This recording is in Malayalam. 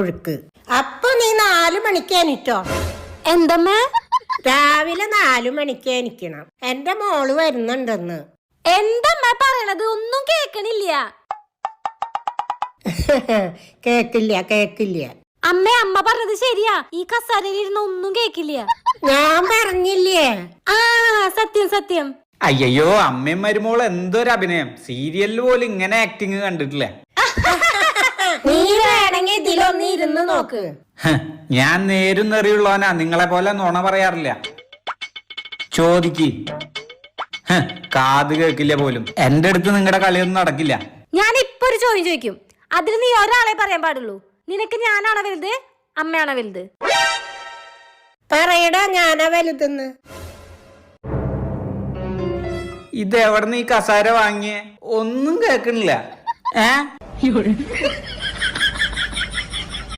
ഒഴുക്ക്. അപ്പൊ നീ 4 മണിക്ക് എണീറ്റോ? എന്തമ്മേ? രാവിലെ 4 മണിക്ക് എണീക്കണം. എന്റെ മോള് വരുന്നുണ്ടെന്ന്. എന്തമ്മ പറയണത്? ഒന്നും കേക്കണില്ല. കേക്കില്ല. അമ്മ പറഞ്ഞത് ശരിയാ. ഈ കസേരയിൽ ഇരുന്ന് ഒന്നും കേക്കില്ല. ഞാൻ പറഞ്ഞില്ലേ? ആ സത്യം. അയ്യോ, അമ്മയും മരുമോള് എന്തൊരു അഭിനയം. സീരിയലിൽ പോലും ഇങ്ങനെ ആക്ടിങ് കണ്ടിട്ടില്ല. നീ വേണമെങ്കിൽ ഇതിലൊന്ന് ഇരുന്ന് നോക്ക്. ഞാൻ നേരും നെറിയുള്ളവനാ, നിങ്ങളെ പോലെ നുണ പറയാറില്ല. ചോദിക്ക്. കാത് കേക്കില്ല പോലും. എന്റെ അടുത്ത് നിങ്ങളുടെ കളിയൊന്നും നടക്കില്ല. ഞാൻ ഇപ്പൊ ഒരു ചോദ്യം ചോദിക്കും. അതിൽ നീ ഒരാളെ പറയാൻ പാടുള്ളൂ. നിനക്ക് ഞാനാണോ വലുത്, അമ്മയാണോ വലുത്? പറയടാ, ഞാനാ വലുതെന്ന്. ഇത് എവിടെ നീ കസാര വാങ്ങിയേ? ഒന്നും കേക്കണില്ല.